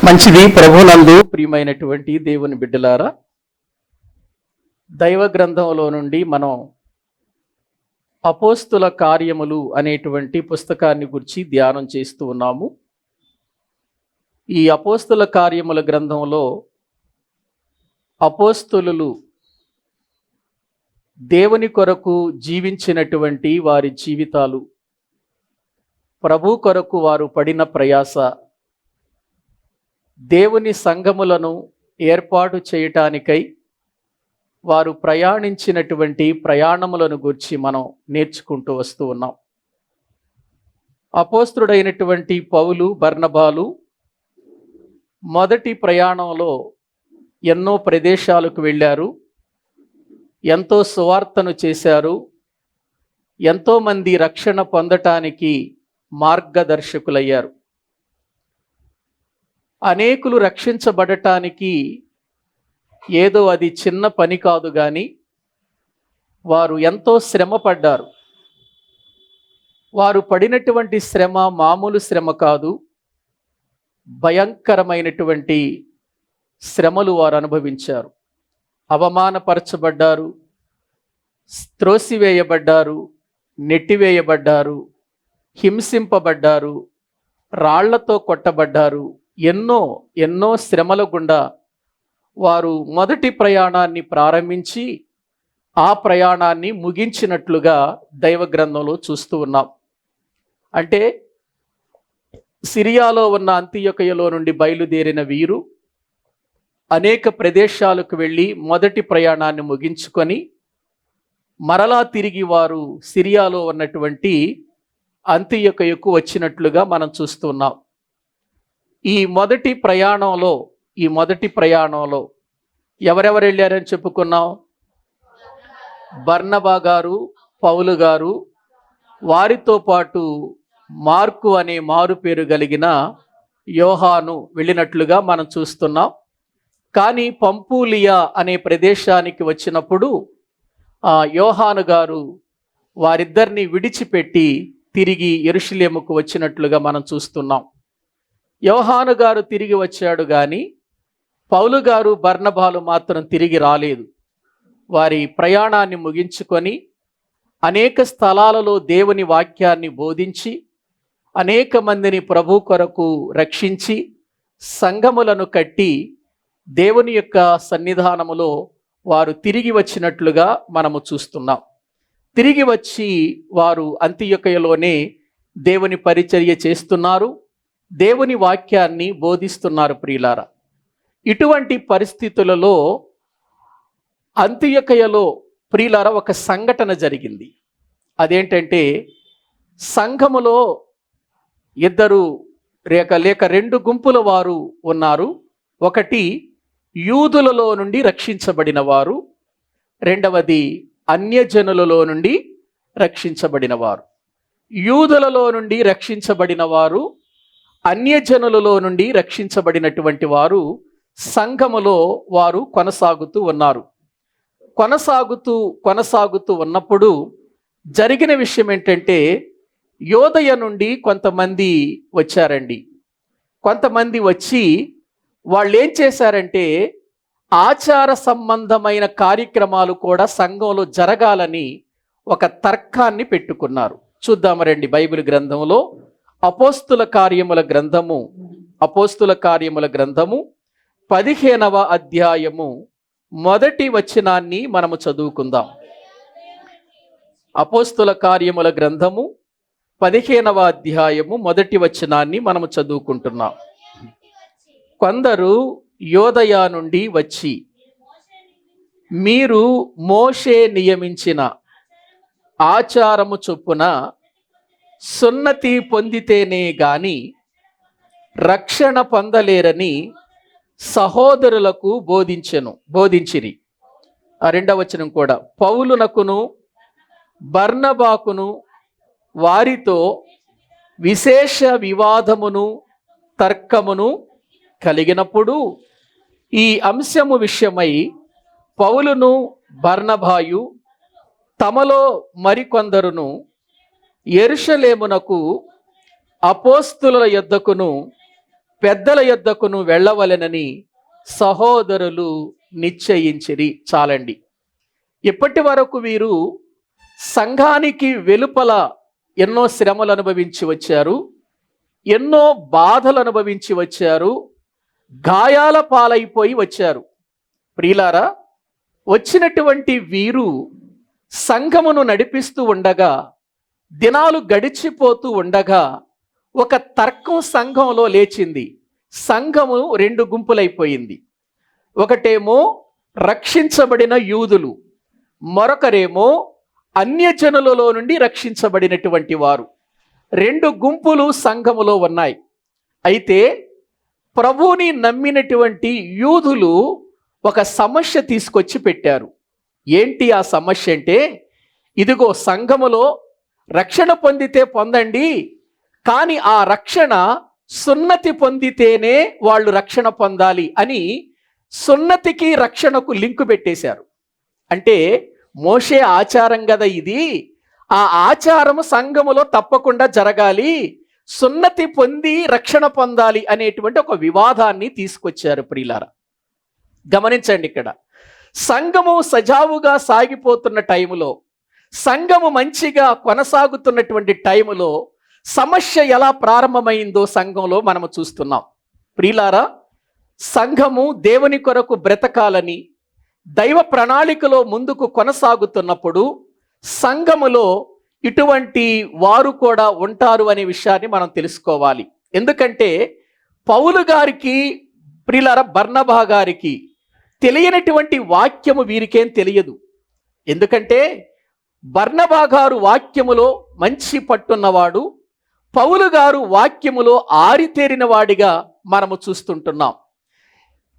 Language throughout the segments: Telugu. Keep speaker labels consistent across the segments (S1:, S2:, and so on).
S1: మంచిది. ప్రభునందు ప్రియమైనటువంటి దేవుని బిడ్డలారా, దైవ గ్రంథంలో నుండి మనం అపోస్తుల కార్యములు అనేటువంటి పుస్తకాన్ని గురించి ధ్యానం చేస్తూ ఉన్నాము. ఈ అపోస్తుల కార్యముల గ్రంథంలో అపోస్తులు దేవుని కొరకు జీవించినటువంటి వారి జీవితాలు, ప్రభు కొరకు వారు పడిన ప్రయాస, దేవుని సంఘములను ఏర్పాటు చేయటానికై వారు ప్రయాణించినటువంటి ప్రయాణములను గురించి మనం నేర్చుకుంటూ వస్తూ ఉన్నాం. అపోస్తుడైనటువంటి పౌలు, బర్నబాలు మొదటి ప్రయాణంలో ఎన్నో ప్రదేశాలకు వెళ్ళారు, ఎంతో సువార్తను చేశారు, ఎంతోమంది రక్షణ పొందటానికి మార్గదర్శకులయ్యారు. అనేకులు రక్షించబడటానికి ఏదో అది చిన్న పని కాదు, కానీ వారు ఎంతో శ్రమ పడ్డారు. వారు పడినటువంటి శ్రమ మామూలు శ్రమ కాదు, భయంకరమైనటువంటి శ్రమలు వారు అనుభవించారు. అవమానపరచబడ్డారు, త్రోసివేయబడ్డారు, నెట్టివేయబడ్డారు, హింసింపబడ్డారు, రాళ్లతో కొట్టబడ్డారు. ఎన్నో శ్రమల గుండా వారు మొదటి ప్రయాణాన్ని ప్రారంభించి ఆ ప్రయాణాన్ని ముగించినట్లుగా దైవ గ్రంథంలో చూస్తూ ఉన్నాం. అంటే సిరియాలో ఉన్న అంతియొకయలో నుండి బయలుదేరిన వీరు అనేక ప్రదేశాలకు వెళ్ళి మొదటి ప్రయాణాన్ని ముగించుకొని మరలా తిరిగి వారు సిరియాలో ఉన్నటువంటి అంతియొకయకు వచ్చినట్లుగా మనం చూస్తున్నాం. ఈ మొదటి ప్రయాణంలో ఎవరెవరు వెళ్ళారని చెప్పుకున్నాం? బర్నబా గారు, పౌలు గారు, వారితో పాటు మార్కు అనే మారు పేరు కలిగిన యోహాను వెళ్ళినట్లుగా మనం చూస్తున్నాం. కానీ పంపూలియా అనే ప్రదేశానికి వచ్చినప్పుడు యోహాను గారు వారిద్దరిని విడిచిపెట్టి తిరిగి యెరూషలేముకు వచ్చినట్లుగా మనం చూస్తున్నాం. యోహాను గారు తిరిగి వచ్చాడు, కానీ పౌలు గారు, బర్నబాలు మాత్రం తిరిగి రాలేదు. వారి ప్రయాణాన్ని ముగించుకొని అనేక స్థలాలలో దేవుని వాక్యాన్ని బోధించి అనేక మందిని ప్రభు కొరకు రక్షించి సంఘములను కట్టి దేవుని యొక్క సన్నిధానములో వారు తిరిగి వచ్చినట్లుగా మనము చూస్తున్నాం. తిరిగి వచ్చి వారు అంతియొకయలోనే దేవుని పరిచర్య చేస్తున్నారు, దేవుని వాక్యాన్ని బోధిస్తున్నారు. ప్రియులారా, ఇటువంటి పరిస్థితులలో అంతియొకయలో ప్రియులారా ఒక సంఘటన జరిగింది. అదేంటంటే, సంఘములో లేక రెండు గుంపుల వారు ఉన్నారు. ఒకటి యూదులలో నుండి రక్షించబడిన వారు, రెండవది అన్యజనులలో నుండి రక్షించబడిన వారు. యూదులలో నుండి రక్షించబడిన వారు, అన్యజనులలో నుండి రక్షించబడినటువంటి వారు సంఘములో వారు కొనసాగుతూ ఉన్నారు. కొనసాగుతూ ఉన్నప్పుడు జరిగిన విషయం ఏంటంటే, యోదయ నుండి కొంతమంది వచ్చారండి. కొంతమంది వచ్చి వాళ్ళు ఏం చేశారంటే, ఆచార సంబంధమైన కార్యక్రమాలు కూడా సంఘంలో జరగాలని ఒక తర్కాన్ని పెట్టుకున్నారు. చూద్దాము రండి, బైబిల్ గ్రంథంలో అపోస్తుల కార్యముల గ్రంథము 15వ అధ్యాయము మొదటి వచనాన్ని మనము చదువుకుందాం. అపోస్తుల కార్యముల గ్రంథము 15వ అధ్యాయము మొదటి వచనాన్ని మనము చదువుకుంటున్నాం. కొందరు యోదయ నుండి వచ్చి, మీరు మోషే నియమించిన ఆచారము చొప్పున సున్నతి పొందితేనే గాని రక్షణ పొందలేరని సహోదరులకు బోధించిరి. ఆ రెండవ వచనం కూడా, పౌలునకును బర్నబాకును వారితో విశేష వివాదమును తర్కమును కలిగినప్పుడు ఈ అంశము విషయమై పౌలును బర్నబాయు తమలో మరికొందరును యెరూషలేమునకు అపోస్తుల యొద్దకును పెద్దల యొద్దకును వెళ్ళవలెనని సహోదరులు నిశ్చయించిరి. చాలండి. ఇప్పటి వరకు వీరు సంఘానికి వెలుపల ఎన్నో శ్రమలు అనుభవించి వచ్చారు, ఎన్నో బాధలు అనుభవించి వచ్చారు, గాయాల పాలైపోయి వచ్చారు. ప్రియులారా, వచ్చినటువంటి వీరు సంఘమును నడిపిస్తూ ఉండగా, దినాలు గడిచిపోతూ ఉండగా ఒక తర్కం సంఘంలో లేచింది. సంఘము రెండు గుంపులైపోయింది. ఒకటేమో రక్షించబడిన యూదులు, మరొకరేమో అన్యజనులలో నుండి రక్షించబడినటువంటి వారు. రెండు గుంపులు సంఘములో ఉన్నాయి. అయితే ప్రభువుని నమ్మినటువంటి యూదులు ఒక సమస్య తీసుకొచ్చి పెట్టారు. ఏంటి ఆ సమస్య అంటే, ఇదిగో సంఘములో రక్షణ పొందితే పొందండి, కానీ ఆ రక్షణ సున్నతి పొందితేనే వాళ్ళు రక్షణ పొందాలి అని సున్నతికి రక్షణకు లింకు పెట్టేశారు. అంటే మోషే ఆచారం కదా ఇది, ఆ ఆచారము సంఘములో తప్పకుండా జరగాలి, సున్నతి పొంది రక్షణ పొందాలి అనేటువంటి ఒక వివాదాన్ని తీసుకొచ్చారు. ప్రియులారా, గమనించండి, ఇక్కడ సంఘము సజావుగా సాగిపోతున్న టైములో, సంఘము మంచిగా కొనసాగుతున్నటువంటి టైములో సమస్య ఎలా ప్రారంభమైందో సంఘంలో మనము చూస్తున్నాం. ప్రియులారా, సంఘము దేవుని కొరకు బ్రతకాలని దైవ ప్రణాళికలో ముందుకు కొనసాగుతున్నప్పుడు సంఘములో ఇటువంటి వారు కూడా ఉంటారు అనే విషయాన్ని మనం తెలుసుకోవాలి. ఎందుకంటే పౌలు గారికి, ప్రియులారా, బర్నబా గారికి తెలియనటువంటి వాక్యము వీరికేం తెలియదు. ఎందుకంటే బర్నబా గారు వాక్యములో మంచి పట్టున్నవాడు, పౌలు గారు వాక్యములో ఆరితేరిన వాడిగా మనము చూస్తుంటున్నాం.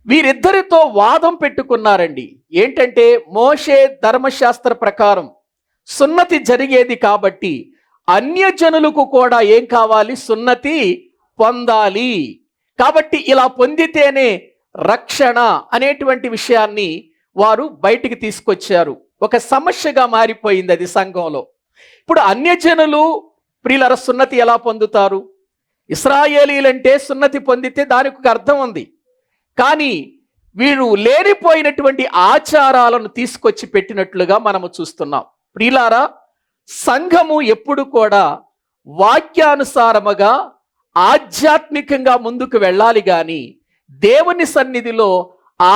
S1: వీరిద్దరితో వాదం పెట్టుకున్నారండి. ఏంటంటే మోషే ధర్మశాస్త్ర ప్రకారం సున్నతి జరిగేది కాబట్టి అన్యజనులకు కూడా ఏం కావాలి? సున్నతి పొందాలి. కాబట్టి ఇలా పొందితేనే రక్షణ అనేటువంటి విషయాన్ని వారు బయటికి తీసుకొచ్చారు. ఒక సమస్యగా మారిపోయింది అది సంఘంలో. ఇప్పుడు అన్యజనులు, ప్రియులారా, సున్నతి ఎలా పొందుతారు? ఇశ్రాయేలీలంటే సున్నతి పొందితే దానికి ఒక అర్థం ఉంది. కానీ వీరు లేనిపోయినటువంటి ఆచారాలను తీసుకొచ్చి పెట్టినట్లుగా మనము చూస్తున్నాం. ప్రియులారా, సంఘము ఎప్పుడు కూడా వాక్యానుసారముగా ఆధ్యాత్మికంగా ముందుకు వెళ్ళాలి, కానీ దేవుని సన్నిధిలో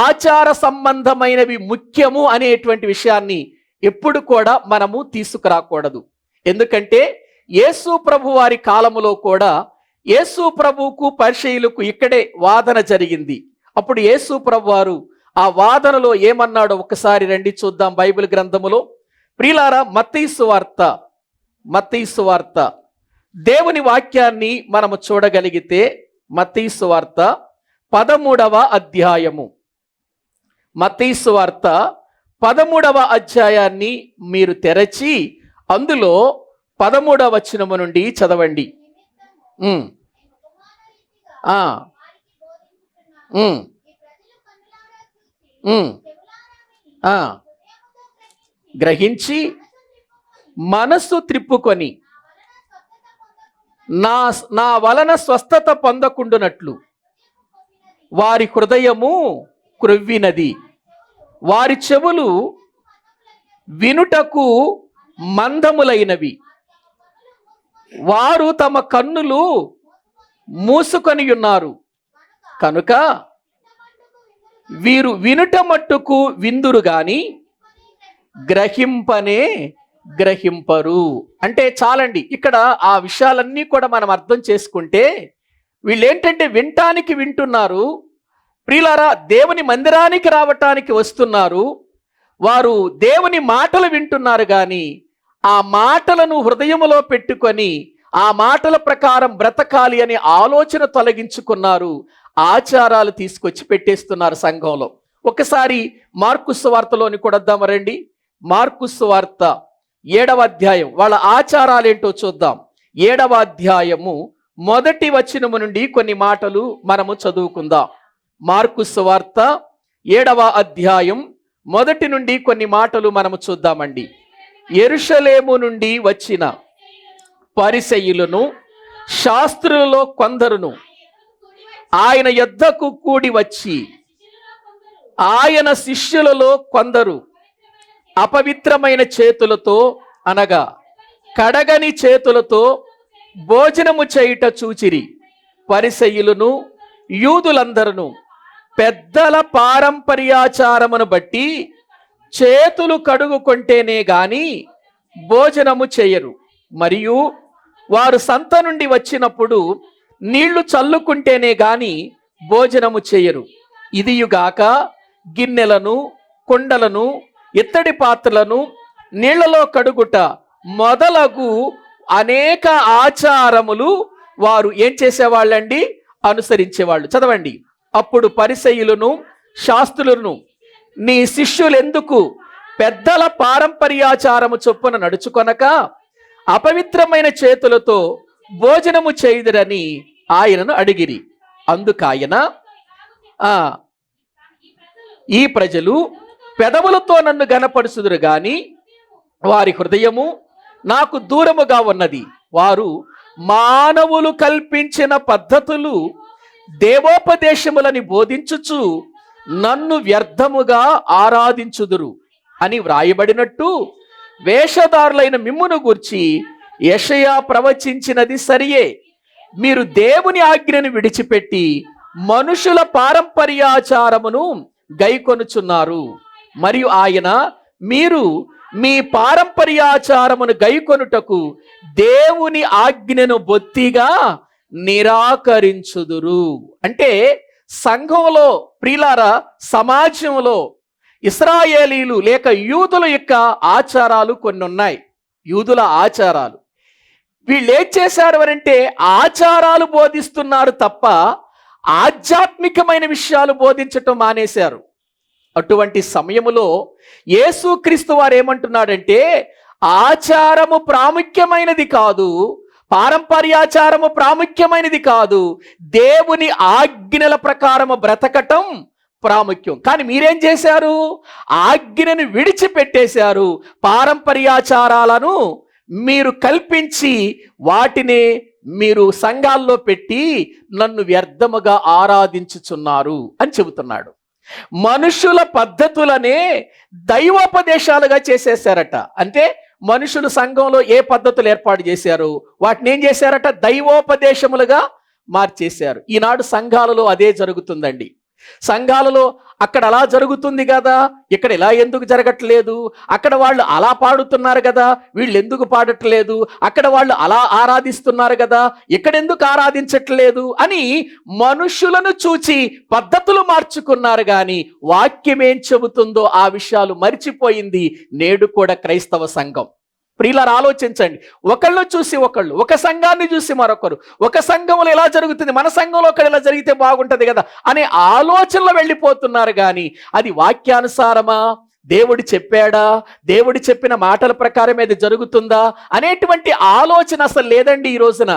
S1: ఆచార సంబంధమైనవి ముఖ్యము అనేటువంటి విషయాన్ని ఎప్పుడు కూడా మనము తీసుకురాకూడదు. ఎందుకంటే యేసు ప్రభు వారి కాలములో కూడా యేసు ప్రభువుకు పరిసయ్యులకు ఇక్కడే వాదన జరిగింది. అప్పుడు యేసు ప్రభు వారు ఆ వాదనలో ఏమన్నాడో ఒకసారి రండి చూద్దాం బైబిల్ గ్రంథములో. ప్రియులారా, మత్తయి సువార్త దేవుని వాక్యాన్ని మనము చూడగలిగితే మత్తయి సువార్త 13వ అధ్యాయము, మత్తయి సువార్త 13వ అధ్యాయాన్ని మీరు తెరచి అందులో 13వ వచనము నుండి చదవండి. గ్రహించి మనస్సు త్రిప్పుకొని నా వలన స్వస్థత పొందకుండునట్లు వారి హృదయము క్రొవ్వినది, వారి చెవులు వినుటకు మందములైనవి, వారు తమ కన్నులు మూసుకొని ఉన్నారు, కనుక వీరు వినుట మట్టుకు విందురు గాని గ్రహింపనే గ్రహింపరు. అంటే చాలండి, ఇక్కడ ఆ విషయాలన్నీ కూడా మనం అర్థం చేసుకుంటే వీళ్ళు ఏంటంటే వినటానికి వింటున్నారు. ప్రియులారా, దేవుని మందిరానికి రావటానికి వస్తున్నారు, వారు దేవుని మాటలు వింటున్నారు, కానీ ఆ మాటలను హృదయములో పెట్టుకొని ఆ మాటల ప్రకారం బ్రతకాలి అనే ఆలోచన తొలగించుకున్నారు. ఆచారాలు తీసుకొచ్చి పెట్టేస్తున్నారు సంఘంలో. ఒకసారి మార్కు సువార్తలోని కొడద్దాం రండి. మార్కు సువార్త 7వ అధ్యాయం, వాళ్ళ ఆచారాలు ఏంటో చూద్దాం. 7వ అధ్యాయము 1వ వచనము నుండి కొన్ని మాటలు మనము చదువుకుందాం. మార్కు సువార్త 7వ అధ్యాయం 1 నుండి కొన్ని మాటలు మనము చూద్దామండి. యెరూషలేము నుండి వచ్చిన పరిసయ్యులను శాస్త్రులలో కొందరును ఆయన యొద్దకు కూడి వచ్చి ఆయన శిష్యులలో కొందరు అపవిత్రమైన చేతులతో అనగా కడగని చేతులతో భోజనము చేయుట చూచిరి. పరిసయ్యులను యూదులందరూ పెద్దల పారంపర్యాచారమును బట్టి చేతులు కడుగుకొంటేనే గాని భోజనము చేయరు, మరియు వారు సంత నుండి వచ్చినప్పుడు నీళ్లు చల్లుకుంటేనే గాని భోజనము చేయరు. ఇదియుగాక గిన్నెలను, కుండలను, ఇత్తడి పాత్రలను నీళ్లలో కడుగుట మొదలగు అనేక ఆచారములు వారు ఏం చేసేవాళ్ళండి? అనుసరించేవాళ్ళు. చదవండి. అప్పుడు పరిసయ్యులను శాస్త్రులను, నీ శిష్యులెందుకు పెద్దల పారంపర్యాచారము చొప్పున నడుచుకొనక అపవిత్రమైన చేతులతో భోజనము చేయుదురని ఆయనను అడిగిరి. అందుకాయన, ఈ ప్రజలు పెదవులతో నన్ను గనపరుచుదురు గాని వారి హృదయము నాకు దూరముగా ఉన్నది. వారు మానవులు కల్పించిన పద్ధతులు దేవోపదేశములని బోధించుచు నన్ను వ్యర్థముగా ఆరాధించుదురు అని వ్రాయబడినట్టు వేషధారులైన మిమ్మును గూర్చి యెషయా ప్రవచించినది సరియే. మీరు దేవుని ఆజ్ఞను విడిచిపెట్టి మనుషుల పారంపర్యాచారమును గైకొనుచున్నారు. మరియు ఆయన, మీరు మీ పారంపర్యాచారమును గైకొనుటకు దేవుని ఆజ్ఞను బొత్తిగా నిరాకరించుదురు. అంటే సంఘంలో ప్రియులారా, సమాజంలో ఇశ్రాయేలీలు లేక యూదుల యొక్క ఆచారాలు కొన్ని ఉన్నాయి. యూదుల ఆచారాలు. వీళ్ళు ఏం చేశారు అంటే ఆచారాలు బోధిస్తున్నారు తప్ప ఆధ్యాత్మికమైన విషయాలు బోధించటం మానేశారు. అటువంటి సమయములో యేసుక్రీస్తు వారు ఏమంటున్నాడంటే, ఆచారము ప్రాముఖ్యమైనది కాదు, పారంపర్యాచారము ప్రాముఖ్యమైనది కాదు, దేవుని ఆజ్ఞల ప్రకారము బ్రతకటం ప్రాముఖ్యం. కానీ మీరేం చేశారు? ఆజ్ఞను విడిచిపెట్టేశారు. పారంపర్యాచారాలను మీరు కల్పించి వాటిని మీరు సంఘాల్లో పెట్టి నన్ను వ్యర్థముగా ఆరాధించుచున్నారు అని చెబుతున్నాడు. మనుషుల పద్ధతులనే దైవోపదేశాలుగా చేసేసారట. అంటే మనుషులు సంఘంలో ఏ పద్ధతులు ఏర్పాటు చేశారు వాటిని ఏం చేశారట? దైవోపదేశములుగా మార్చేశారు. ఈనాడు సంఘాలలో అదే జరుగుతుందండి. సంఘాలలో అక్కడ అలా జరుగుతుంది కదా, ఇక్కడ ఇలా ఎందుకు జరగట్లేదు? అక్కడ వాళ్ళు అలా పాడుతున్నారు కదా, వీళ్ళు ఎందుకు పాడట్లేదు? అక్కడ వాళ్ళు అలా ఆరాధిస్తున్నారు కదా, ఇక్కడ ఎందుకు ఆరాధించట్లేదు అని మనుషులను చూచి పద్ధతులు మార్చుకున్నారు. కానీ వాక్యం ఏం చెబుతుందో ఆ విషయాలు మరిచిపోయింది నేడు కూడా క్రైస్తవ సంఘం. ప్రియులారా, ఆలోచించండి. ఒకళ్ళు చూసి ఒకళ్ళు, ఒక సంఘాన్ని చూసి మరొకరు, ఒక సంఘంలో ఎలా జరుగుతుంది, మన సంఘంలో ఒకటి ఎలా జరిగితే బాగుంటుంది కదా అనే ఆలోచనలో వెళ్ళిపోతున్నారు. కానీ అది వాక్యానుసారమా? దేవుడు చెప్పాడా? దేవుడు చెప్పిన మాటల ప్రకారం ఇది జరుగుతుందా అనేటువంటి ఆలోచన అసలు లేదండి ఈ రోజున.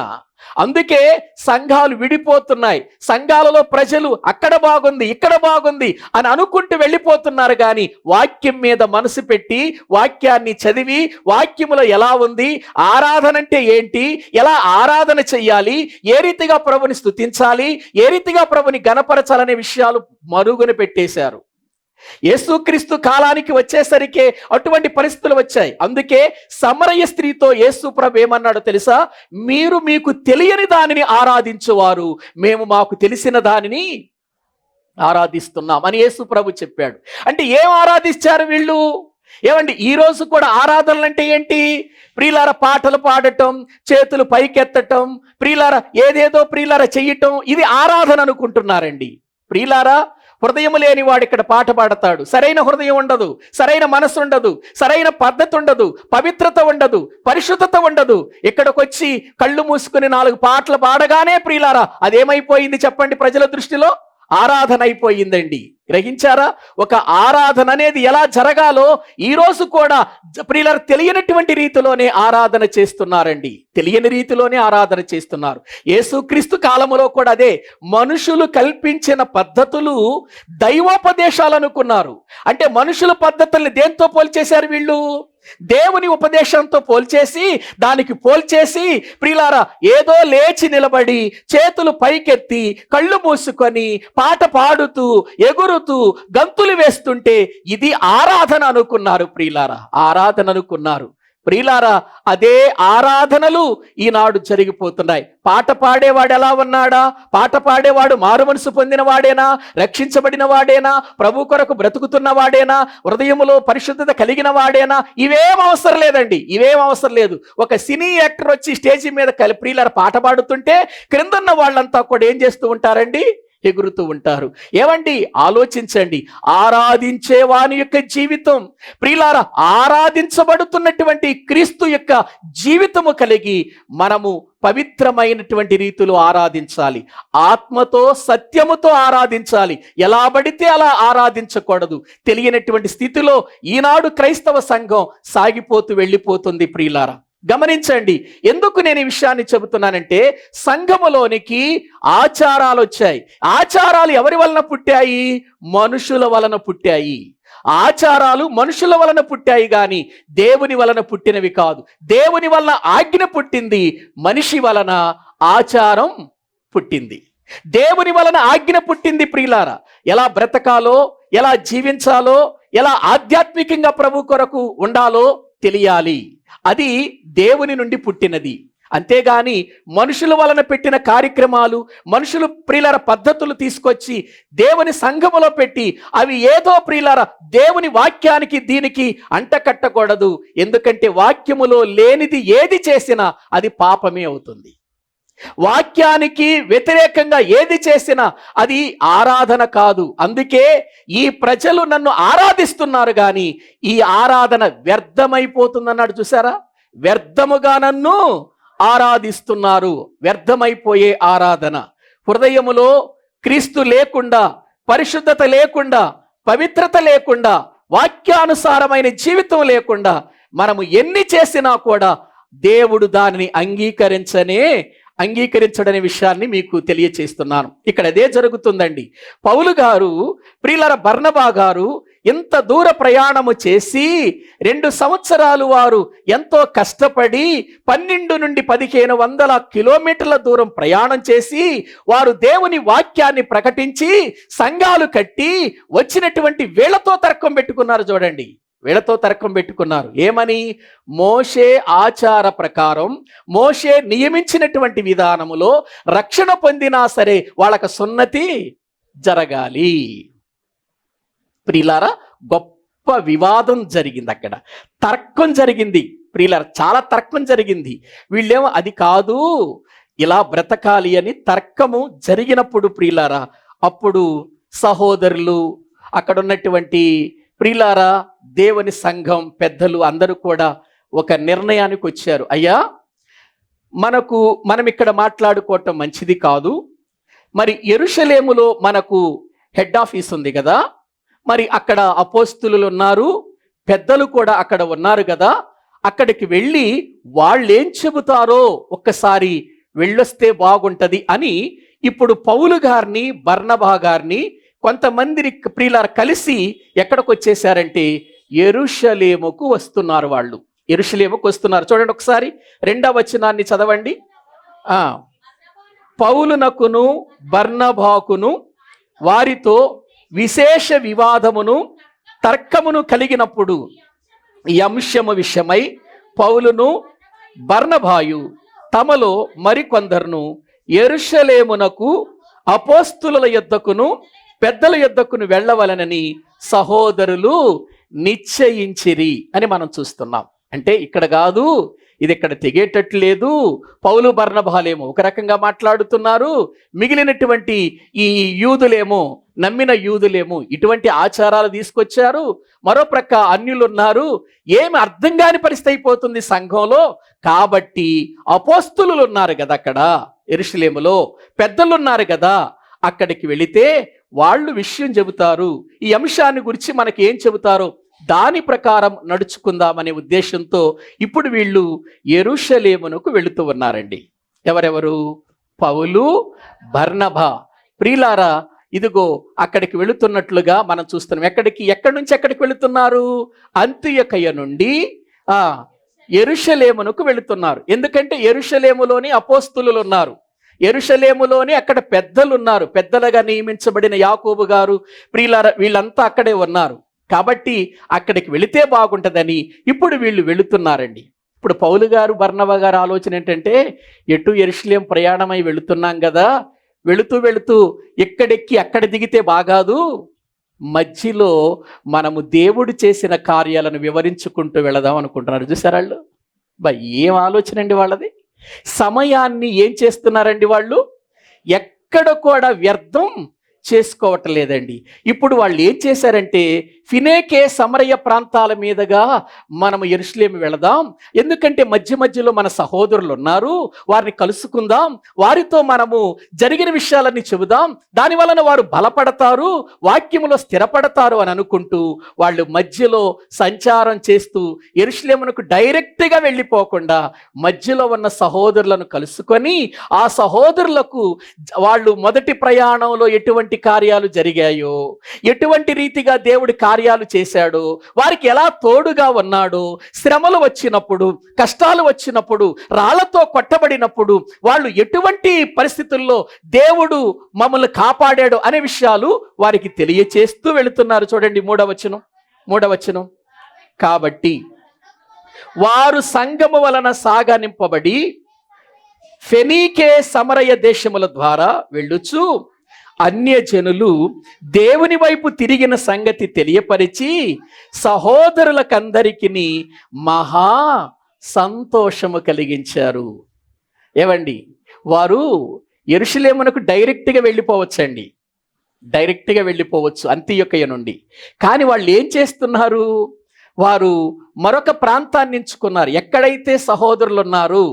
S1: అందుకే సంఘాలు విడిపోతున్నాయి. సంఘాలలో ప్రజలు అక్కడ బాగుంది, ఇక్కడ బాగుంది అని అనుకుంటూ వెళ్ళిపోతున్నారు. కానీ వాక్యం మీద మనసు పెట్టి వాక్యాన్ని చదివి వాక్యములో ఎలా ఉంది, ఆరాధన అంటే ఏంటి, ఎలా ఆరాధన చెయ్యాలి, ఏ రీతిగా ప్రభుని స్తుతించాలి, ఏ రీతిగా ప్రభుని గణపరచాలనే విషయాలు మరుగున పెట్టేశారు. యేసుక్రీస్తు కాలానికి వచ్చేసరికి అటువంటి పరిస్థితులు వచ్చాయి. అందుకే సమరయ స్త్రీతో యేసు ప్రభు ఏమన్నాడో తెలుసా? మీరు మీకు తెలియని దానిని ఆరాధించువారు, మేము మాకు తెలిసిన దానిని ఆరాధిస్తున్నాం అని యేసు ప్రభు చెప్పాడు. అంటే ఏం ఆరాధించారు వీళ్ళు? ఏమండి, ఈ రోజు కూడా ఆరాధనలు అంటే ఏంటి? ప్రియులార పాటలు పాడటం, చేతులు పైకెత్తటం, ప్రియులార ఏదేదో ప్రియులార చెయ్యటం, ఇది ఆరాధన అనుకుంటున్నారండి. ప్రియులారా, హృదయం లేని వాడు ఇక్కడ పాట పాడతాడు. సరైన హృదయం ఉండదు, సరైన మనసు ఉండదు, సరైన పద్ధతి ఉండదు, పవిత్రత ఉండదు, పరిశుద్ధత ఉండదు. ఇక్కడికి వచ్చి కళ్ళు మూసుకుని 4 పాటలు పాడగానే ప్రియులారా అదేమైపోయింది చెప్పండి? ప్రజల దృష్టిలో ఆరాధన అయిపోయిందండి. గ్రహించారా? ఒక ఆరాధన అనేది ఎలా జరగాలో ఈ రోజు కూడా ప్రియులారా తెలియనటువంటి రీతిలోనే ఆరాధన చేస్తున్నారండి. తెలియని రీతిలోనే ఆరాధన చేస్తున్నారు. యేసుక్రీస్తు కాలములో కూడా అదే. మనుషులు కల్పించిన పద్ధతులు దైవోపదేశాలు అనుకున్నారు. అంటే మనుషుల పద్ధతుల్ని దేంతో పోల్చేశారు వీళ్ళు? దేవుని ఉపదేశంతో పోల్చేసి ప్రియులారా ఏదో లేచి నిలబడి చేతులు పైకెత్తి కళ్ళు మూసుకొని పాట పాడుతూ ఎగురుతూ గంతులు వేస్తుంటే ఇది ఆరాధన అనుకున్నారు ప్రియులారా, ఆరాధన అనుకున్నారు. ప్రియులారా, అదే ఆరాధనలు ఈనాడు జరిగిపోతున్నాయి. పాట పాడేవాడు ఎలా ఉన్నాడా? పాట పాడేవాడు మారు మనసు పొందిన వాడేనా? రక్షించబడిన వాడేనా? ప్రభు కొరకు బ్రతుకుతున్న వాడేనా? హృదయములో పరిశుద్ధత కలిగిన వాడేనా? ఇవేం అవసరం లేదండి, ఇవేం అవసరం లేదు. ఒక సినీ యాక్టర్ వచ్చి స్టేజి మీద ప్రియులారా పాట పాడుతుంటే క్రిందన్న వాళ్ళంతా కూడా ఏం చేస్తూ ఉంటారండి? ఎగురుతూ ఉంటారు. ఏమండి, ఆలోచించండి. ఆరాధించే వాని యొక్క జీవితం, ప్రియులారా ఆరాధించబడుతున్నటువంటి క్రీస్తు యొక్క జీవితము కలిగి మనము పవిత్రమైనటువంటి రీతిలో ఆరాధించాలి. ఆత్మతో సత్యముతో ఆరాధించాలి. ఎలా పడితే అలా ఆరాధించకూడదు. తెలియనటువంటి స్థితిలో ఈనాడు క్రైస్తవ సంఘం సాగిపోతూ వెళ్ళిపోతుంది. ప్రియులారా గమనించండి, ఎందుకు నేను ఈ విషయాన్ని చెబుతున్నానంటే సంఘములోనికి ఆచారాలు వచ్చాయి. ఆచారాలు ఎవరి వలన పుట్టాయి? మనుషుల వలన పుట్టాయి. ఆచారాలు మనుషుల వలన పుట్టాయి గాని దేవుని వలన పుట్టినవి కాదు. దేవుని వలన ఆజ్ఞ పుట్టింది, మనిషి వలన ఆచారం పుట్టింది. దేవుని వలన ఆజ్ఞ పుట్టింది. ప్రియులారా ఎలా బ్రతకాలో, ఎలా జీవించాలో, ఎలా ఆధ్యాత్మికంగా ప్రభు కొరకు ఉండాలో తెలియాలి. అది దేవుని నుండి పుట్టినది. అంతేగాని మనుషుల వలన పెట్టిన కార్యక్రమాలు, మనుషులు ప్రియులార పద్ధతులు తీసుకొచ్చి దేవుని సంఘములో పెట్టి అవి ఏదో ప్రియులార దేవుని వాక్యానికి దీనికి అంటకట్టకూడదు. ఎందుకంటే వాక్యములో లేనిది ఏది చేసినా అది పాపమే అవుతుంది. వాక్యానికి వ్యతిరేకంగా ఏది చేసినా అది ఆరాధన కాదు. అందుకే ఈ ప్రజలు నన్ను ఆరాధిస్తున్నారు కానీ ఈ ఆరాధన వ్యర్థమైపోతుందన్నాడు. చూసారా, వ్యర్థముగా నన్ను ఆరాధిస్తున్నారు. వ్యర్థమైపోయే ఆరాధన. హృదయములో క్రీస్తు లేకుండా, పరిశుద్ధత లేకుండా, పవిత్రత లేకుండా, వాక్యానుసారమైన జీవితం లేకుండా మనము ఎన్ని చేసినా కూడా దేవుడు దానిని అంగీకరించడనే విషయాన్ని మీకు తెలియచేస్తున్నాను. ఇక్కడ అదే జరుగుతుందండి. పౌలు గారు, ప్రియులారా బర్నబా గారు ఇంత దూర ప్రయాణము చేసి 2 సంవత్సరాలు వారు ఎంతో కష్టపడి 12 నుండి 1500 కిలోమీటర్ల దూరం ప్రయాణం చేసి వారు దేవుని వాక్యాన్ని ప్రకటించి సంఘాలు కట్టి వచ్చినటువంటి వీళ్ళతో తర్కం పెట్టుకున్నారు. చూడండి, వీళ్ళతో తర్కం పెట్టుకున్నారు. ఏమని? మోషే ఆచార ప్రకారం, మోషే నియమించినటువంటి విధానములో రక్షణ పొందినా సరే వాళ్ళకు సున్నతి జరగాలి. ప్రియులారా గొప్ప వివాదం జరిగింది, అక్కడ తర్కం జరిగింది. ప్రియులారా చాలా తర్కం జరిగింది. వీళ్ళేమో అది కాదు, ఇలా బ్రతకాలి అని తర్కము జరిగినప్పుడు ప్రియులారా అప్పుడు సహోదరులు, అక్కడ ఉన్నటువంటి ప్రియులారా దేవుని సంఘం పెద్దలు అందరూ కూడా ఒక నిర్ణయానికి వచ్చారు. అయ్యా, మనం ఇక్కడ మాట్లాడుకోవటం మంచిది కాదు. మరి యెరూషలేములో మనకు హెడ్ ఆఫీస్ ఉంది కదా, మరి అక్కడ అపోస్తులు ఉన్నారు, పెద్దలు కూడా అక్కడ ఉన్నారు కదా, అక్కడికి వెళ్ళి వాళ్ళేం చెబుతారో ఒక్కసారి వెళ్ళొస్తే బాగుంటది అని ఇప్పుడు పౌలు గారిని, బర్నబా గారిని కొంతమందిని ప్రియులారా కలిసి ఎక్కడికి వచ్చేసారంటే యెరూషలేముకు వస్తున్నారు. వాళ్ళు యెరూషలేముకు వస్తున్నారు. చూడండి ఒకసారి 2వ వచనాన్ని చదవండి. పౌలునకును బర్నబాకును వారితో విశేష వివాదమును తర్కమును కలిగినప్పుడు ఈ అంశము విషయమై పౌలును బర్నబాయు తమలో మరికొందరును యెరూషలేమునకు అపోస్తుల యొద్దకును పెద్దల యొద్దకును వెళ్ళవలనని సహోదరులు నిశ్చయించిరి అని మనం చూస్తున్నాం. అంటే ఇక్కడ కాదు, ఇది ఇక్కడ తెగేటట్లు లేదు. పౌలు బర్నబాలేమో ఒక రకంగా మాట్లాడుతున్నారు, మిగిలినటువంటి ఈ యూదులేమో, నమ్మిన యూదులేమో ఇటువంటి ఆచారాలు తీసుకొచ్చారు. మరో ప్రక్క అన్యులు ఉన్నారు. ఏమి అర్థం కాని పరిస్థితి అయిపోతుంది సంఘంలో. కాబట్టి అపోస్తులు ఉన్నారు కదా అక్కడ యెరూషలేములో, పెద్దలు ఉన్నారు కదా, అక్కడికి వెళితే వాళ్ళు విషయం చెబుతారు. ఈ అంశాన్ని గురించి మనకి ఏం చెబుతారో దాని ప్రకారం నడుచుకుందామనే ఉద్దేశంతో ఇప్పుడు వీళ్ళు యెరూషలేమునకు వెళుతూ ఉన్నారండి. ఎవరెవరు? పౌలు, బర్నబా. ప్రియులారా ఇదిగో అక్కడికి వెళుతున్నట్లుగా మనం చూస్తున్నాం. ఎక్కడి నుంచి ఎక్కడికి వెళుతున్నారు? అంతియొకయ నుండి ఆ యెరూషలేమునకు వెళుతున్నారు. ఎందుకంటే యెరూషలేములోని అపోస్తులు ఉన్నారు, యెరూషలేములోని అక్కడ పెద్దలు ఉన్నారు, పెద్దలుగా నియమించబడిన యాకోబు గారు, ప్రియులారా, వీళ్ళంతా అక్కడే ఉన్నారు. కాబట్టి అక్కడికి వెళితే బాగుంటుందని ఇప్పుడు వీళ్ళు వెళుతున్నారండి. ఇప్పుడు పౌలు గారు, బర్నబా గారు ఆలోచన ఏంటంటే, ఎటు యెరూషలేం ప్రయాణమై వెళుతున్నాం కదా, వెళుతూ వెళుతూ ఎక్కడెక్కి అక్కడ దిగితే బాగాదు, మధ్యలో మనము దేవుడు చేసిన కార్యాలను వివరించుకుంటూ వెళదాం అనుకుంటున్నారు. చూసారా వాళ్ళు? ఏం ఆలోచన అండి వాళ్ళది. సమయాన్ని ఏం చేస్తున్నారండి వాళ్ళు? ఎక్కడ కూడా వ్యర్థం చేసుకోవటం లేదండి. ఇప్పుడు వాళ్ళు ఏం చేశారంటే, ఫినేకే సమరయ ప్రాంతాల మీదుగా మనము యెరూషలేము వెళదాం, ఎందుకంటే మధ్య మధ్యలో మన సహోదరులు ఉన్నారు, వారిని కలుసుకుందాం, వారితో మనము జరిగిన విషయాలన్నీ చెబుదాం, దాని వలన వారు బలపడతారు, వాక్యములో స్థిరపడతారు అని అనుకుంటూ వాళ్ళు మధ్యలో సంచారం చేస్తూ యెరూషలేమునకు డైరెక్ట్గా వెళ్ళిపోకుండా మధ్యలో ఉన్న సహోదరులను కలుసుకొని, ఆ సహోదరులకు వాళ్ళు మొదటి ప్రయాణంలో ఎటువంటి కార్యాలు జరిగాయో, ఎటువంటి రీతిగా దేవుడి కార్యాలు చేశాడో, వారికి ఎలా తోడుగా ఉన్నాడో, శ్రమలు వచ్చినప్పుడు, కష్టాలు వచ్చినప్పుడు, రాళ్లతో కొట్టబడినప్పుడు వాళ్ళు ఎటువంటి పరిస్థితుల్లో దేవుడు మమ్మల్ని కాపాడాడు అనే విషయాలు వారికి తెలియచేస్తూ వెళుతున్నారు. చూడండి మూడవ వచనం. కాబట్టి వారు సంగము వలన సాగనింపబడి ఫెనీకే సమరయ దేశముల ద్వారా వెళ్ళుచు అన్యజనులు దేవుని వైపు తిరిగిన సంగతి తెలియపరిచి సహోదరులకందరికీ మహా సంతోషము కలిగించారు. ఏవండి, వారు యెరూషలేమునకు డైరెక్ట్గా వెళ్ళిపోవచ్చండి, డైరెక్ట్గా వెళ్ళిపోవచ్చు అంతియొకయ నుండి. కానీ వాళ్ళు ఏం చేస్తున్నారు? వారు మరొక ప్రాంతాన్ని ఎంచుకున్నారు. ఎక్కడైతే సహోదరులు ఉన్నారు,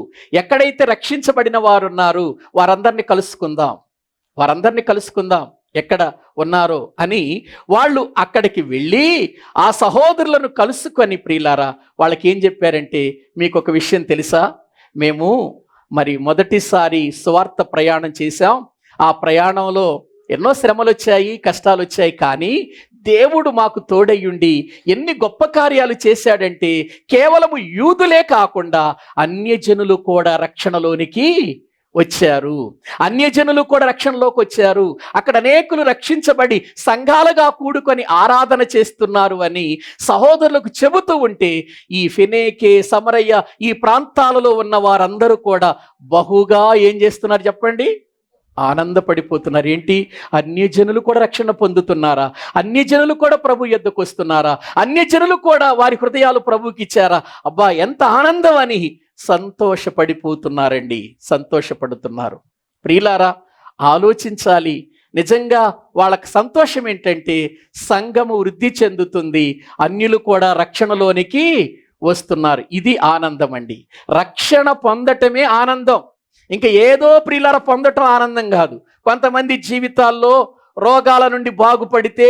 S1: ఎక్కడైతే రక్షించబడిన వారు ఉన్నారు, వారందరినీ కలుసుకుందాం ఎక్కడ ఉన్నారో అని వాళ్ళు అక్కడికి వెళ్ళి ఆ సహోదరులను కలుసుకొని, ప్రియులారా, వాళ్ళకి ఏం చెప్పారంటే, మీకు ఒక విషయం తెలుసా, మేము మొదటిసారి సువార్త ప్రయాణం చేశాం, ఆ ప్రయాణంలో ఎన్నో శ్రమలు వచ్చాయి, కష్టాలు వచ్చాయి, కానీ దేవుడు మాకు తోడయ్యుండి ఎన్ని గొప్ప కార్యాలు చేశాడంటే, కేవలము యూదులే కాకుండా అన్యజనులు కూడా రక్షణలోనికి వచ్చారు, అన్యజనులు కూడా రక్షణలోకి వచ్చారు, అక్కడ అనేకులు రక్షించబడి సంఘాలుగా కూడుకొని ఆరాధన చేస్తున్నారు అని సహోదరులకు చెబుతూ ఉంటే, ఈ ఫెనేకే సమరయ ఈ ప్రాంతాలలో ఉన్న వారందరూ కూడా బహుగా ఏం చేస్తున్నారు చెప్పండి? ఆనందపడిపోతున్నారు. ఏంటి? అన్యజనులు కూడా రక్షణ పొందుతున్నారా? అన్యజనులు కూడా ప్రభు యొద్దకు వస్తున్నారా? అన్యజనులు కూడా వారి హృదయాలు ప్రభువుకి ఇచ్చారా? అబ్బా, ఎంత ఆనందం అని సంతోషపడిపోతున్నారండి, సంతోషపడుతున్నారు. ప్రియులారా, ఆలోచించాలి. నిజంగా వాళ్ళకి సంతోషం ఏంటంటే, సంఘము వృద్ధి చెందుతుంది, అన్యులు కూడా రక్షణలోనికి వస్తున్నారు. ఇది ఆనందం అండి. రక్షణ పొందటమే ఆనందం. ఇంకా ఏదో ప్రియులారా పొందటం ఆనందం కాదు. కొంతమంది జీవితాల్లో రోగాల నుండి బాగుపడితే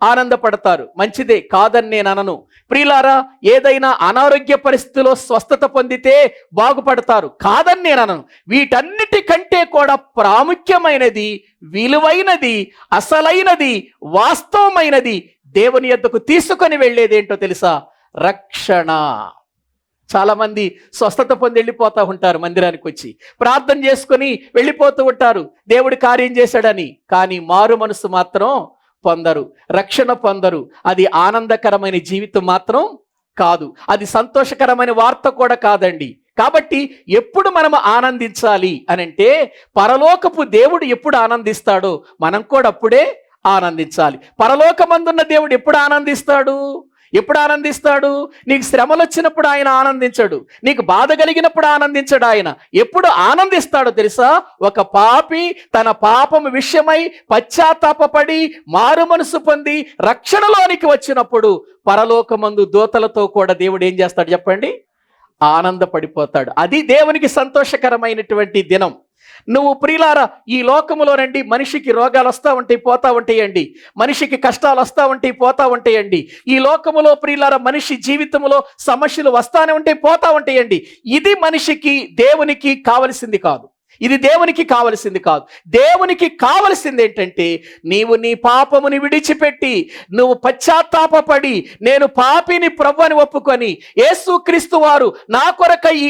S1: ఆనందపడతారు, మంచిదే, కాదని నేను అనను. ప్రియులారా, ఏదైనా అనారోగ్య పరిస్థితిలో స్వస్థత పొందితే బాగుపడతారు, కాదని నేను అనను. వీటన్నిటికంటే కూడా ప్రాముఖ్యమైనది, విలువైనది, అసలైనది, వాస్తవమైనది, దేవుని యొద్దకు తీసుకొని వెళ్ళేది ఏంటో తెలుసా? రక్షణ. చాలా మంది స్వస్థత పొంది వెళ్ళిపోతూ ఉంటారు, మందిరానికి వచ్చి ప్రార్థన చేసుకొని వెళ్ళిపోతూ ఉంటారు, దేవుడి కార్యం చేశాడని. కానీ మారు మనసు మాత్రం పొందరు, రక్షణ పొందరు. అది ఆనందకరమైన జీవితం మాత్రం కాదు, అది సంతోషకరమైన వార్త కూడా కాదండి. కాబట్టి ఎప్పుడు మనం ఆనందించాలి అనంటే, పరలోకపు దేవుడు ఎప్పుడు ఆనందిస్తాడో మనం కూడా అప్పుడే ఆనందించాలి. పరలోకమందున్న దేవుడు ఎప్పుడు ఆనందిస్తాడు? నీకు శ్రమలు వచ్చినప్పుడు ఆయన ఆనందించడు, నీకు బాధ కలిగినప్పుడు ఆనందించడు. ఆయన ఎప్పుడు ఆనందిస్తాడో తెలుసా? ఒక పాపి తన పాపము విషయమై పశ్చాత్తాపపడి మారు మనసు పొంది రక్షణలోనికి వచ్చినప్పుడు పరలోకమందు దూతలతో కూడా దేవుడు ఏం చేస్తాడు చెప్పండి? ఆనందపడిపోతాడు. అది దేవునికి సంతోషకరమైనటువంటి దినం. నువ్వు ప్రియులారా, ఈ లోకములో రండి, మనిషికి రోగాలు వస్తూ ఉంటాయి, పోతా ఉంటాయండి, మనిషికి కష్టాలు వస్తూ ఉంటాయి, పోతా ఉంటాయండి. ఈ లోకములో ప్రియులారా, మనిషి జీవితంలో సమస్యలు వస్తానే ఉంటాయి, పోతా ఉంటాయండి. ఇది మనిషికి దేవునికి కావలసింది కాదు. ఇది దేవునికి కావలసింది కాదు. దేవునికి కావలసింది ఏంటంటే నీవు నీ పాపముని విడిచిపెట్టి నువ్వు పశ్చాత్తాపపడి నేను పాపిని ప్రభు అని ఒప్పుకొని యేసుక్రీస్తు వారు నా కొరకై ఈ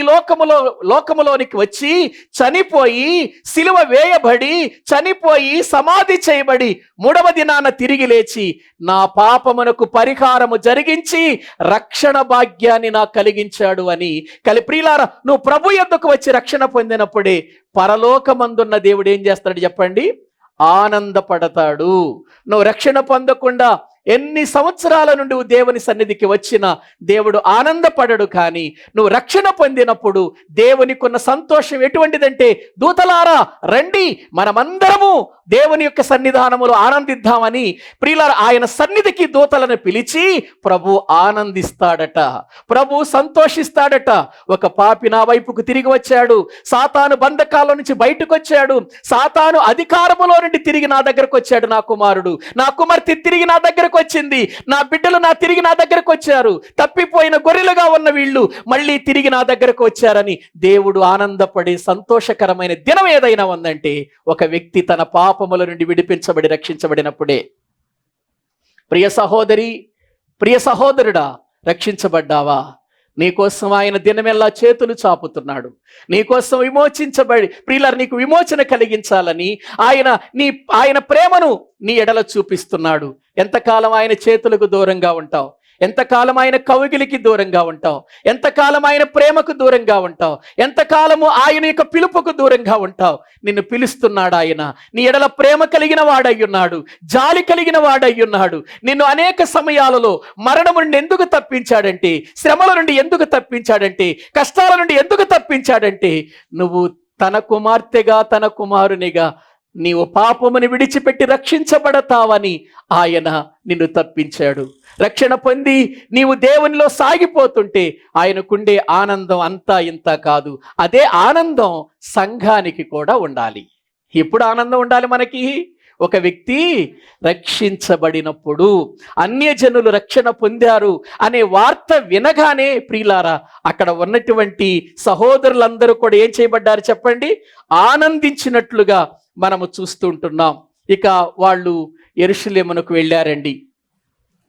S1: లోకములోనికి వచ్చి చనిపోయి సిలువ వేయబడి చనిపోయి సమాధి చేయబడి మూడవ దినాన తిరిగి లేచి నా పాపమునకు పరిహారము జరిగించి రక్షణ భాగ్యాన్ని నాకు కలిగించాడు అని. ప్రియులారా, నువ్వు ప్రభు యొద్దకు వచ్చి రక్షణ పొందినప్పుడే పరలోకమందున్న దేవుడు ఏం చేస్తాడు చెప్పండి? ఆనందపడతాడు. నువ్వు రక్షణ పొందకుండా ఎన్ని సంవత్సరాల నుండి దేవుని సన్నిధికి వచ్చినా దేవుడు ఆనందపడడు. కానీ నువ్వు రక్షణ పొందినప్పుడు దేవునికి ఉన్న సంతోషం ఎటువంటిదంటే, దూతలారా రండి మనమందరము దేవుని యొక్క సన్నిధానములో ఆనందిద్దామని ప్రియులారా ఆయన సన్నిధికి దూతలను పిలిచి ప్రభు ఆనందిస్తాడట, ప్రభు సంతోషిస్తాడట. ఒక పాపి నా వైపుకు తిరిగి వచ్చాడు, సాతాను బంధకాల నుంచి బయటకు వచ్చాడు, సాతాను అధికారములో నుండి తిరిగి నా దగ్గరకు వచ్చాడు. నా కుమారుడు నా కుమార్తె తిరిగి నా దగ్గరకు వచ్చింది, నా బిడ్డలు తిరిగి నా దగ్గరకు వచ్చారు, తప్పిపోయిన గొర్రెలుగా ఉన్న వీళ్ళు మళ్ళీ తిరిగి నా దగ్గరకు వచ్చారని దేవుడు ఆనందపడే సంతోషకరమైన దినం ఏదైనా ఉందంటే ఒక వ్యక్తి తన పాపముల నుండి విడిపించబడి రక్షించబడినప్పుడే. ప్రియ సహోదరి, ప్రియ సహోదరుడా, రక్షించబడ్డావా? నీకోసం ఆయన దినమెల్లా చేతులు చాపుతున్నాడు. నీకోసం విమోచించబడి ప్రియులారా నీకు విమోచన కలిగించాలని ఆయన ప్రేమను నీ ఎడల చూపిస్తున్నాడు. ఎంతకాలం ఆయన చేతులకు దూరంగా ఉంటావు? ఎంతకాలం ఆయన కౌగిలికి దూరంగా ఉంటావు? ఎంతకాలం ఆయన ప్రేమకు దూరంగా ఉంటావు? ఎంతకాలము ఆయన యొక్క పిలుపుకు దూరంగా ఉంటావు? నిన్ను పిలుస్తున్నాడు ఆయన. నీ ఎడల ప్రేమ కలిగిన వాడయ్యున్నాడు, జాలి కలిగిన వాడయ్యున్నాడు. నిన్ను అనేక సమయాలలో మరణం నుండి ఎందుకు తప్పించాడంటే, శ్రమల నుండి ఎందుకు తప్పించాడంటే, కష్టాల నుండి ఎందుకు తప్పించాడంటే, నువ్వు తన కుమార్తెగా తన కుమారునిగా నీవు పాపముని విడిచిపెట్టి రక్షించబడతావని ఆయన నిన్ను తప్పించాడు. రక్షణ పొంది నీవు దేవునిలో సాగిపోతుంటే ఆయనకుండే ఆనందం అంతా ఇంత కాదు. అదే ఆనందం సంఘానికి కూడా ఉండాలి. ఎప్పుడు ఆనందం ఉండాలి మనకి? ఒక వ్యక్తి రక్షించబడినప్పుడు, అన్యజనులు రక్షణ పొందారు అనే వార్త వినగానే ప్రియులారా అక్కడ ఉన్నటువంటి సహోదరులందరూ కూడా ఏం చేయబడ్డారు చెప్పండి? ఆనందించినట్లుగా మనము చూస్తుంటున్నాం. ఇక వాళ్ళు యెరూషలేమునకు వెళ్ళారండి.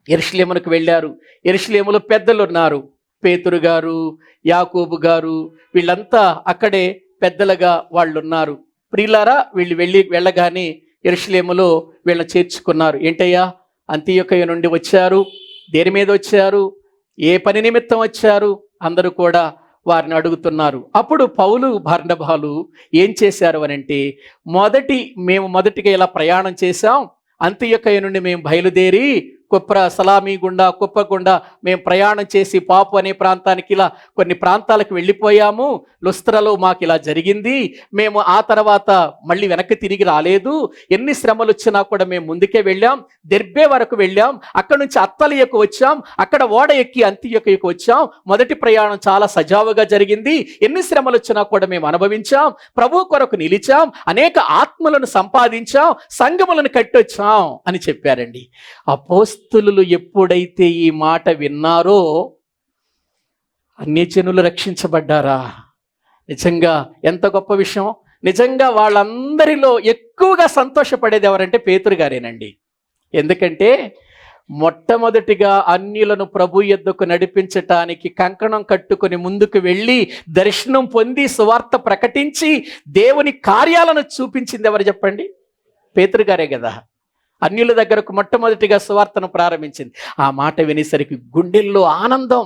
S1: యెరూషలేమునకు వెళ్ళారు. యెరూషలేములో పెద్దలు ఉన్నారు, పేతురు గారు, యాకోబు గారు, వీళ్ళంతా అక్కడే పెద్దలుగా వాళ్ళు ఉన్నారు. ప్రియులారా వీళ్ళు వెళ్ళగానే యెరూషలేములో వీళ్ళని చేర్చుకున్నారు. ఏంటయ్యా, అంతియొకయ నుండి వచ్చారు, దేని మీద వచ్చారు, ఏ పని నిమిత్తం వచ్చారు? అందరూ కూడా వారిని అడుగుతున్నారు. అప్పుడు పౌలు బర్నబాలు ఏం చేశారు అనంటే, మేము మొదటిగా ఇలా ప్రయాణం చేశాం, అంతియొకయ నుండి మేము బయలుదేరి సలామీ గుండా కుప్ప గుండా మేము ప్రయాణం చేసి పాపు అనే ప్రాంతానికి ఇలా కొన్ని ప్రాంతాలకు వెళ్ళిపోయాము. లుస్త్రలో మాకు ఇలా జరిగింది. మేము ఆ తర్వాత మళ్ళీ వెనక్కి తిరిగి రాలేదు. ఎన్ని శ్రమలు వచ్చినా కూడా మేము ముందుకే వెళ్ళాం. దెర్బే వరకు వెళ్ళాం, అక్కడ నుంచి అత్తలియకు వచ్చాం, అక్కడ ఓడ ఎక్కి అంతియొకయకు వచ్చాం. మొదటి ప్రయాణం చాలా సజావుగా జరిగింది. ఎన్ని శ్రమలు వచ్చినా కూడా మేము అనుభవించాం, ప్రభు కొరకు నిలిచాం, అనేక ఆత్మలను సంపాదించాం, సంఘములను కట్టొచ్చాం అని చెప్పారండి. అపోస్తలులు ఎప్పుడైతే ఈ మాట విన్నారో అన్యజనులు రక్షించబడ్డారా? నిజంగా ఎంత గొప్ప విషయం! నిజంగా వాళ్ళందరిలో ఎక్కువగా సంతోషపడేది ఎవరంటే పేతురు గారేనండి. ఎందుకంటే మొట్టమొదటిగా అన్యులను ప్రభు యొద్దకు నడిపించటానికి కంకణం కట్టుకొని ముందుకు వెళ్ళి దర్శనం పొంది సువార్త ప్రకటించి దేవుని కార్యాలను చూపించింది ఎవరు చెప్పండి? పేతురు గారే కదా. అన్యుల దగ్గరకు మొట్టమొదటిగా సువార్తను ప్రారంభించింది. ఆ మాట వినేసరికి గుండెల్లో ఆనందం,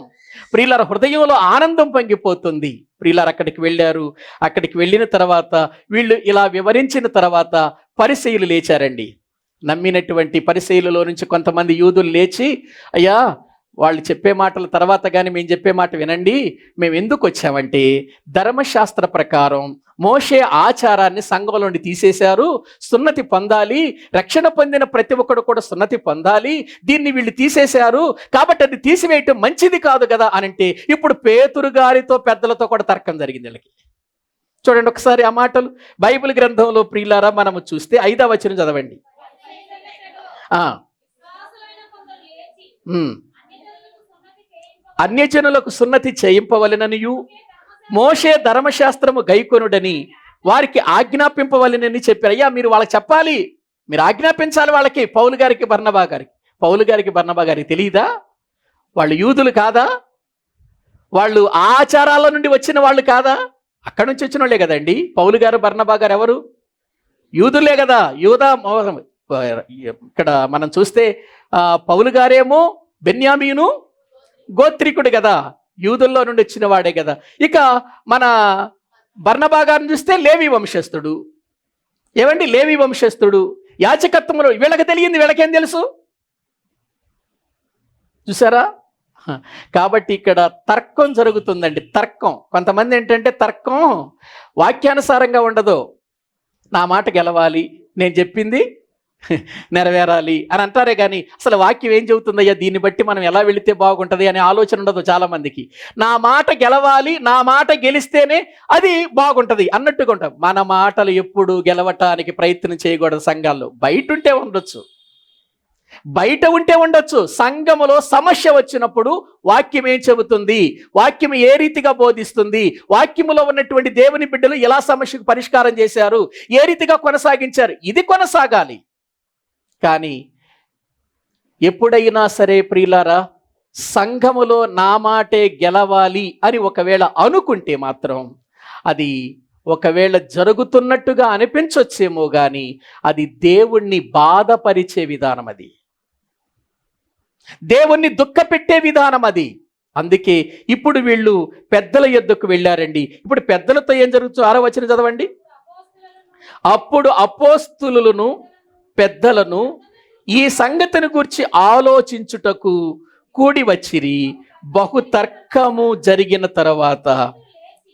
S1: ప్రియులార హృదయంలో ఆనందం పొంగిపోతుంది. ప్రియులారు అక్కడికి వెళ్ళారు. అక్కడికి వెళ్ళిన తర్వాత వీళ్ళు ఇలా వివరించిన తర్వాత పరిసయ్యులు లేచారండి. నమ్మినటువంటి పరిసయ్యులలో నుంచి కొంతమంది యూదులు లేచి, అయ్యా వాళ్ళు చెప్పే మాటల తర్వాత కానీ మేము చెప్పే మాట వినండి. మేము ఎందుకు వచ్చామంటే ధర్మశాస్త్ర ప్రకారం మోషే ఆచారాన్ని సంఘంలో నుండి తీసేశారు, సున్నతి పొందాలి, రక్షణ పొందిన ప్రతి ఒక్కడు కూడా సున్నతి పొందాలి, దీన్ని వీళ్ళు తీసేశారు కాబట్టి అది తీసివేయటం మంచిది కాదు కదా అనంటే ఇప్పుడు పేతురు గారితో పెద్దలతో కూడా తర్కం జరిగింది వీళ్ళకి. చూడండి ఒకసారి ఆ మాటలు బైబిల్ గ్రంథంలో ప్రియులారా మనము చూస్తే 5వ వచనం చదవండి. అన్యజనులకు సున్నతి చేయింపవలెననియు మోషే ధర్మశాస్త్రము గైకొనుడని వారికి ఆజ్ఞాపింపవలెనని చెప్పారు. అయ్యా మీరు వాళ్ళకి చెప్పాలి, మీరు ఆజ్ఞాపించాలి వాళ్ళకి. పౌలు గారికి బర్నబా గారికి తెలియదా? వాళ్ళు యూదులు కాదా? వాళ్ళు ఆచారాల నుండి వచ్చిన వాళ్ళు కాదా? అక్కడి నుంచి వచ్చిన వాళ్ళే కదండి. పౌలు గారు బర్నబా గారు ఎవరు? యూదులే కదా. ఇక్కడ మనం చూస్తే పౌలు గారేమో బెన్యామీను గోత్రికుడు కదా, యూదుల్లో నుండి వచ్చిన వాడే కదా. ఇక మన బర్నబా గారిని చూస్తే లేవి వంశస్థుడు. ఏమండి, లేవి వంశస్థుడు. యాజకత్వంలో వీళ్ళకి తెలియంది, వీళ్ళకేం తెలుసు? చూసారా? కాబట్టి ఇక్కడ తర్కం జరుగుతుందండి. తర్కం. కొంతమంది ఏంటంటే తర్కం వాక్యానుసారంగా ఉండదు. నా మాట గెలవాలి, నేను చెప్పింది నెరవేరాలి అని అంటారే కానీ అసలు వాక్యం ఏం చెబుతుందయ్యా, దీన్ని బట్టి మనం ఎలా వెళితే బాగుంటుంది అనే ఆలోచన ఉండదు చాలా మందికి. నా మాట గెలవాలి, నా మాట గెలిస్తేనే అది బాగుంటుంది అన్నట్టుగా ఉంటాం. మన మాటలు ఎప్పుడు గెలవటానికి ప్రయత్నం చేయకూడదు. సంఘాల్లో బయట ఉంటే ఉండొచ్చు. సంఘములో సమస్య వచ్చినప్పుడు వాక్యం ఏం చెబుతుంది, వాక్యం ఏ రీతిగా బోధిస్తుంది, వాక్యములో ఉన్నటువంటి దేవుని బిడ్డలు ఎలా సమస్యకు పరిష్కారం చేశారు, ఏ రీతిగా కొనసాగించారు, ఇది కొనసాగాలి. కానీ ఎప్పుడైనా సరే ప్రియులారా, సంఘములో నా మాటే గెలవాలి అని ఒకవేళ అనుకుంటే మాత్రం అది ఒకవేళ జరుగుతున్నట్టుగా అనిపించొచ్చేమో కానీ అది దేవుణ్ణి బాధపరిచే విధానం, అది దేవుణ్ణి దుఃఖపెట్టే విధానం అది. అందుకే ఇప్పుడు వీళ్ళు పెద్దల యొద్దకు వెళ్ళారండి. ఇప్పుడు పెద్దలతో ఏం జరుగుతుంది? 6వ వచనం చదవండి. అప్పుడు అపోస్తలులను పెద్దలను ఈ సంగతిని గురించి ఆలోచించుటకు కూడి వచ్చిరి. బహు తర్కము జరిగిన తర్వాత,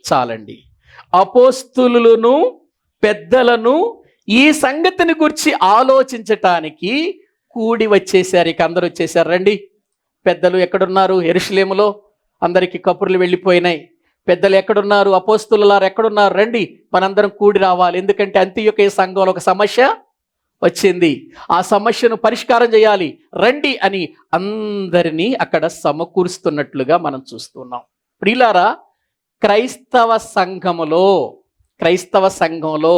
S1: చాలండి, అపోస్తలులను పెద్దలను ఈ సంగతిని గురించి ఆలోచించటానికి కూడి వచ్చేసారు. ఇక అందరూ వచ్చేసారు. రండి, పెద్దలు ఎక్కడున్నారు? యెరూషలేములో అందరికీ కబుర్లు వెళ్ళిపోయినాయి. పెద్దలు ఎక్కడున్నారు? అపోస్తలులారు ఎక్కడున్నారు? రండి, మనందరం కూడి రావాలి. ఎందుకంటే అంతియొక సంఘంలో ఒక సమస్య వచ్చింది, ఆ సమస్యను పరిష్కారం చేయాలి, రండి అని అందరినీ అక్కడ సమకూరుస్తున్నట్లుగా మనం చూస్తున్నాం. ప్రియులారా, క్రైస్తవ సంఘంలో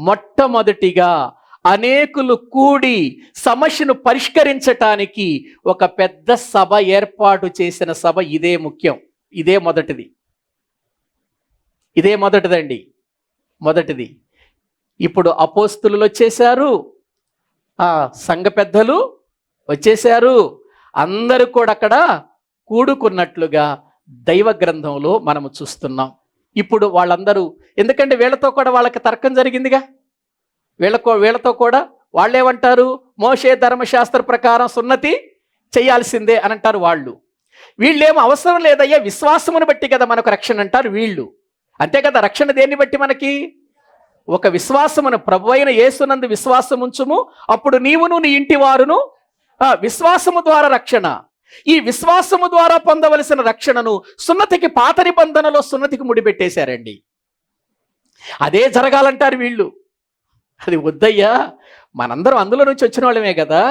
S1: మొట్టమొదటిగా అనేకులు కూడి సమస్యను పరిష్కరించటానికి ఒక పెద్ద సభ ఏర్పాటు చేసిన సభ ఇదే ముఖ్యం. ఇదే మొదటిది. ఇప్పుడు అపోస్తలులు వచ్చేశారు, సంఘ పెద్దలు వచ్చేశారు, అందరూ కూడా అక్కడ కూడుకున్నట్లుగా దైవ గ్రంథంలో మనము చూస్తున్నాం. ఇప్పుడు వాళ్ళందరూ, ఎందుకంటే వీళ్ళతో కూడా వాళ్ళకి తర్కం జరిగిందిగా, వీళ్ళతో కూడా వాళ్ళేమంటారు? మోషే ధర్మశాస్త్ర ప్రకారం సున్నతి చేయాల్సిందే అని అంటారు వాళ్ళు. వీళ్ళేమో అవసరం లేదయ్యా, విశ్వాసమును బట్టి కదా మనకు రక్షణ అంటారు వీళ్ళు. అంతే కదా, రక్షణ దేన్ని బట్టి మనకి? ఒక విశ్వాసమును, ప్రభువైన యేసునందు విశ్వాసం ఉంచుము, అప్పుడు నీవును నీ ఇంటి వారును. విశ్వాసము ద్వారా రక్షణ. ఈ విశ్వాసము ద్వారా పొందవలసిన రక్షణను సున్నతికి, పాత నిబంధనలో సున్నతికి ముడిపెట్టేశారండి. అదే జరగాలంటారు వీళ్ళు. అది వద్దయ్యా, మనందరం అందులో నుంచి వచ్చిన వాళ్ళమే కదా,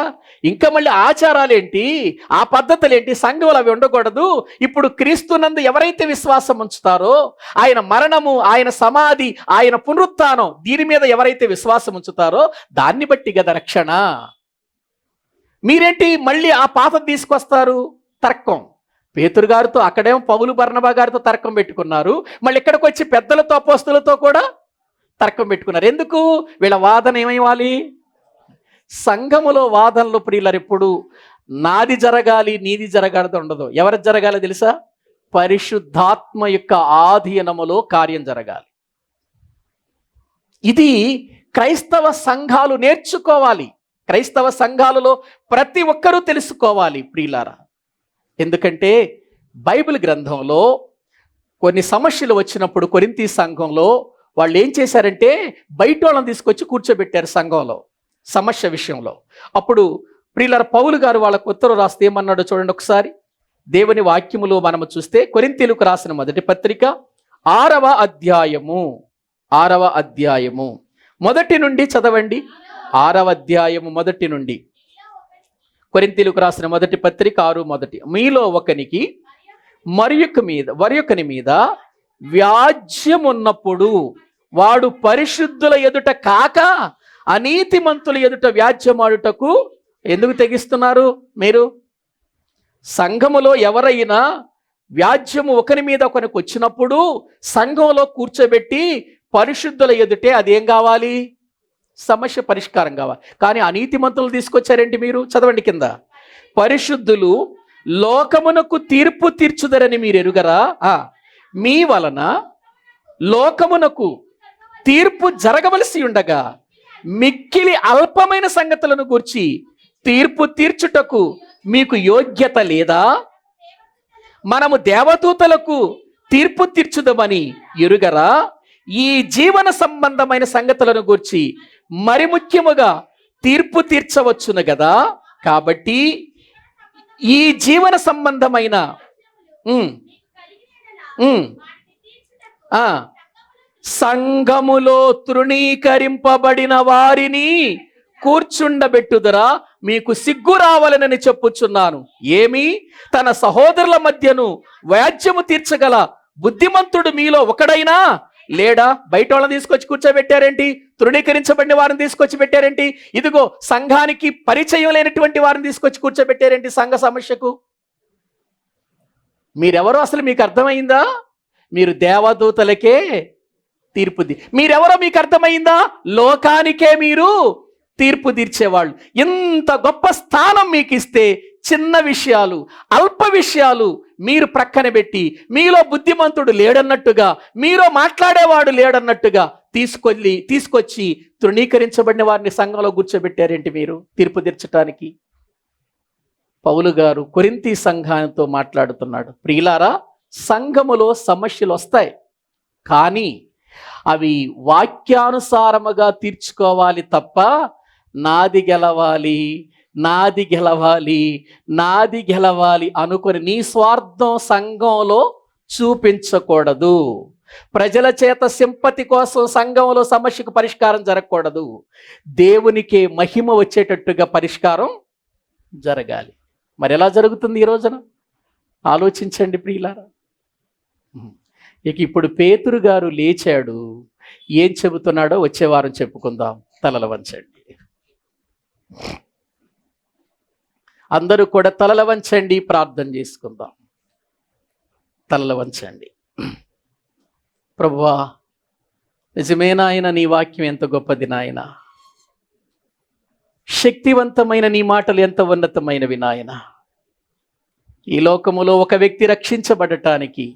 S1: ఇంకా మళ్ళీ ఆచారాలేంటి, ఆ పద్ధతులేంటి, సంఘములు అవి ఉండకూడదు. ఇప్పుడు క్రీస్తునందు ఎవరైతే విశ్వాసం ఉంచుతారో, ఆయన మరణము, ఆయన సమాధి, ఆయన పునరుత్థానం, దీని మీద ఎవరైతే విశ్వాసం ఉంచుతారో దాన్ని బట్టి కదా రక్షణ. మీరేంటి మళ్ళీ ఆ పాత తీసుకొస్తారు? తర్కం. పేతురు గారితో అక్కడేమో పౌలు బర్నబా గారితో తర్కం పెట్టుకున్నారు, మళ్ళీ ఇక్కడికి వచ్చి పెద్దలతో అపోస్తలులతో కూడా తర్కం పెట్టుకున్నారు. ఎందుకు? వీళ్ళ వాదన ఏమయ్యాలి? సంఘములో వాదనలు ప్రియులరు ఎప్పుడు నాది జరగాలి, నీది జరగాలి ఉండదు. ఎవరి జరగాలి తెలుసా? పరిశుద్ధాత్మ యొక్క ఆధీనములో కార్యం జరగాలి. ఇది క్రైస్తవ సంఘాలు నేర్చుకోవాలి. క్రైస్తవ సంఘాలలో ప్రతి ఒక్కరూ తెలుసుకోవాలి ప్రియులారా. ఎందుకంటే బైబిల్ గ్రంథంలో కొన్ని సమస్యలు వచ్చినప్పుడు కొరింథీ సంఘంలో వాళ్ళు ఏం చేశారంటే బయట వాళ్ళని తీసుకొచ్చి కూర్చోబెట్టారు సంఘంలో సమస్య విషయంలో. అప్పుడు ప్రియులారా, పౌలు గారు వాళ్ళకు ఉత్తరం రాస్తే ఏమన్నాడో చూడండి ఒకసారి. దేవుని వాక్యములో మనము చూస్తే కొరింథీయులకు రాసిన మొదటి పత్రిక 6వ అధ్యాయము మొదటి నుండి చదవండి. 6వ అధ్యాయము మొదటి నుండి. కొరింథీయులకు రాసిన మొదటి పత్రిక 6:1. మీలో ఒకనికి మరియొకని మీద వ్యాజ్యం ఉన్నప్పుడు వాడు పరిశుద్ధుల ఎదుట కాక అనీతిమంతుల ఎదుట వ్యాజ్యమాడుటకు ఎందుకు తెగిస్తున్నారు మీరు? సంఘములో ఎవరైనా వ్యాజ్యము ఒకరి మీద ఒకరికి వచ్చినప్పుడు సంఘంలో కూర్చోబెట్టి పరిశుద్ధుల ఎదుటే అదేం కావాలి? సమస్య పరిష్కారం కావాలి. కానీ అనీతిమంతులు తీసుకొచ్చారేంటి మీరు? చదవండి కింద. పరిశుద్ధులు లోకమునకు తీర్పు తీర్చుదరని మీరు ఎరుగరా? మీ వలన లోకమునకు తీర్పు జరగవలసి ఉండగా మిక్కిలి అల్పమైన సంగతులను గూర్చి తీర్పు తీర్చుటకు మీకు యోగ్యత లేదా? మనము దేవదూతలకు తీర్పు తీర్చుదమని ఎరుగరా? ఈ జీవన సంబంధమైన సంగతులను గూర్చి మరి ముఖ్యముగా తీర్పు తీర్చవచ్చును కదా. కాబట్టి ఈ జీవన సంబంధమైన సంఘములో తృణీకరింపబడిన వారిని కూర్చుండబెట్టుదరా మీకు సిగ్గు రావాలనని చెప్పుచున్నాను. ఏమి? తన సహోదరుల మధ్యను వ్యాజ్యము తీర్చగల బుద్ధిమంతుడు మీలో ఒకడైనా లేడా? బయట వాళ్ళని తీసుకొచ్చి కూర్చోబెట్టారేంటి? తృణీకరించబడిన వారిని తీసుకొచ్చి పెట్టారేంటి? ఇదిగో సంఘానికి పరిచయం లేనటువంటి వారిని తీసుకొచ్చి కూర్చోబెట్టారేంటి సంఘ సమస్యకు? మీరెవరో అసలు మీకు అర్థమైందా? మీరు దేవదూతలకే తీర్పుది. మీరెవరో మీకు అర్థమైందా? లోకానికే మీరు తీర్పు తీర్చేవాళ్ళు. ఇంత గొప్ప స్థానం మీకు ఇస్తే చిన్న విషయాలు, అల్ప విషయాలు మీరు ప్రక్కన పెట్టి మీలో బుద్ధిమంతుడు లేడన్నట్టుగా, మీలో మాట్లాడేవాడు లేడన్నట్టుగా తీసుకొచ్చి తృణీకరించబడిన వారిని సంఘంలో కూర్చోబెట్టారేంటి మీరు తీర్పు తీర్చడానికి? పౌలు గారు కొరింథీ సంఘంతో మాట్లాడుతున్నాడు. ప్రియులారా, సంఘములో సమస్యలు వస్తాయి, కానీ అవి వాక్యానుసారముగా తీర్చుకోవాలి తప్ప నాది గెలవాలి, నాది గెలవాలి, నాది గెలవాలి అనుకొని నీ స్వార్థం సంఘంలో చూపించకూడదు. ప్రజల చేత సింపతి కోసం సంఘంలో సమస్యకు పరిష్కారం జరగకూడదు. దేవునికే మహిమ వచ్చేటట్టుగా పరిష్కారం జరగాలి. మరి ఎలా జరుగుతుంది ఈ రోజున? ఆలోచించండి ప్రియులారా. ఇక ఇప్పుడు పేతురు గారు లేచాడు. ఏం చెబుతున్నాడో వచ్చే వారం చెప్పుకుందాం. తలల వంచండి. అందరూ కూడా తలల వంచండి, ప్రార్థన చేసుకుందాం. తలల వంచండి. ప్రభువా, నిజమే నాయన, నీ వాక్యం ఎంత గొప్పది నాయన. శక్తివంతమైన నీ మాటలు ఎంత ఉన్నతమైనవి నాయన. ఈ లోకములో ఒక వ్యక్తి రక్షించబడటానికి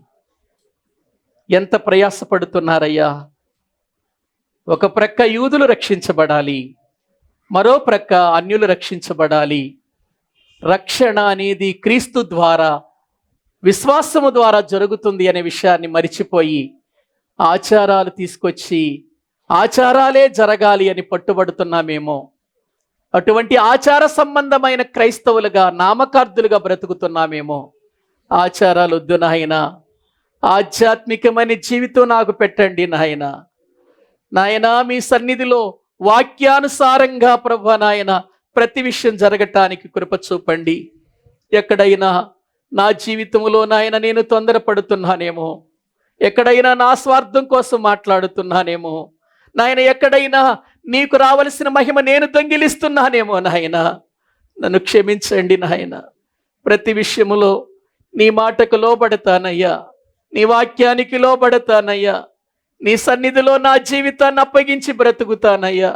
S1: ఎంత ప్రయాసపడుతున్నారయ్యా. ఒక ప్రక్క యూదులు రక్షించబడాలి, మరో ప్రక్క అన్యులు రక్షించబడాలి. రక్షణ అనేది క్రీస్తు ద్వారా, విశ్వాసము ద్వారా జరుగుతుంది అనే విషయాన్ని మరిచిపోయి ఆచారాలు తీసుకొచ్చి ఆచారాలే జరగాలి అని పట్టుబడుతున్నామేమో. అటువంటి ఆచార సంబంధమైన క్రైస్తవులుగా, నామకార్థులుగా బ్రతుకుతున్నామేమో. ఆచారాలు వద్దు నాయనా, ఆధ్యాత్మికమైన జీవితం నాకు పెట్టండి నాయన. నాయనా, మీ సన్నిధిలో వాక్యానుసారంగా ప్రభువా నాయన ప్రతి విషయం జరగటానికి కృప చూపండి. ఎక్కడైనా నా జీవితంలో నాయన నేను తొందరపడుతున్నానేమో, ఎక్కడైనా నా స్వార్థం కోసం మాట్లాడుతున్నానేమో నాయన, ఎక్కడైనా నీకు రావలసిన మహిమ నేను దొంగిలిస్తున్నానేమో నాయన, నన్ను క్షమించండి నాయన. ప్రతి విషయములో నీ మాటకు లోబడతానయ్యా, నీ వాక్యానికి లోబడతానయ్యా. నీ సన్నిధిలో నా జీవితాన్ని అప్పగించి బ్రతుకుతానయ్యా.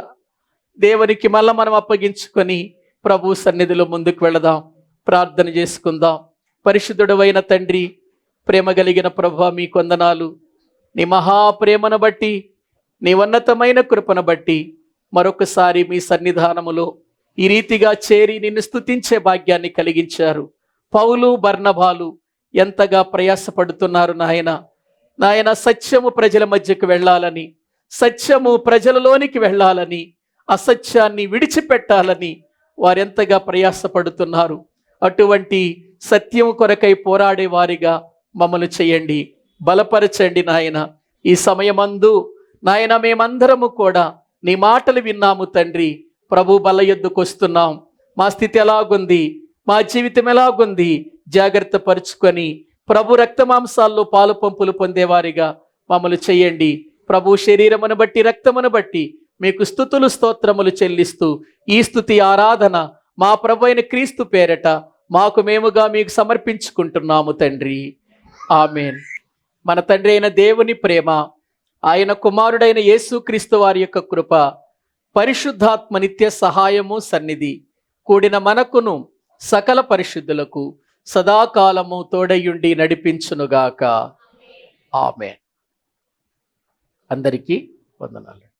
S1: దేవునికి మళ్ళా మనం అప్పగించుకొని ప్రభు సన్నిధిలో ముందుకు వెళదాం. ప్రార్థన చేసుకుందాం. పరిశుద్ధుడవైన తండ్రి, ప్రేమ కలిగిన ప్రభువా, మీ కొందనాలు. నీ మహాప్రేమను బట్టి, నీ ఉన్నతమైన కృపను బట్టి మరొకసారి మీ సన్నిధానములో ఈ రీతిగా చేరి నిన్ను స్తుతించే భాగ్యాన్ని కలిగించారు. పౌలు, బర్నబాలు ఎంతగా ప్రయాసపడుతున్నారు నాయన. నాయన, సత్యము ప్రజల మధ్యకు వెళ్ళాలని, సత్యము ప్రజలలోనికి వెళ్ళాలని, అసత్యాన్ని విడిచిపెట్టాలని వారెంతగా ప్రయాసపడుతున్నారు. అటువంటి సత్యం కొరకై పోరాడే వారిగా మమ్మల్ని చేయండి, బలపరచండి నాయన. ఈ సమయమందు నాయన మేమందరము కూడా నీ మాటలు విన్నాము తండ్రి. ప్రభు బల యొద్దకు వస్తున్నాం. మా స్థితి ఎలాగుంది, మా జీవితం ఎలాగుంది జాగ్రత్త పరుచుకొని ప్రభు రక్తమాంసాల్లో పాలు పంపులు పొందేవారిగా మమ్మల్ని చేయండి. ప్రభు శరీరమును బట్టి రక్తమును బట్టి మీకు స్తుతులు స్తోత్రములు చెల్లిస్తూ ఈ స్తుతి ఆరాధన మా ప్రభు అయిన క్రీస్తు పేరట మాకు మేముగా మీకు సమర్పించుకుంటున్నాము తండ్రి. ఆమేన్. మన తండ్రి అయిన దేవుని ప్రేమ, ఆయన కుమారుడైన యేసుక్రీస్తు వారి యొక్క కృప, పరిశుద్ధాత్మ నిత్య సహాయము సన్నిధి కూడిన మనకును సకల పరిశుద్ధులకు సదాకాలము తోడయుండి నడిపించునుగాక. ఆమేన్. అందరికీ వందనాలు.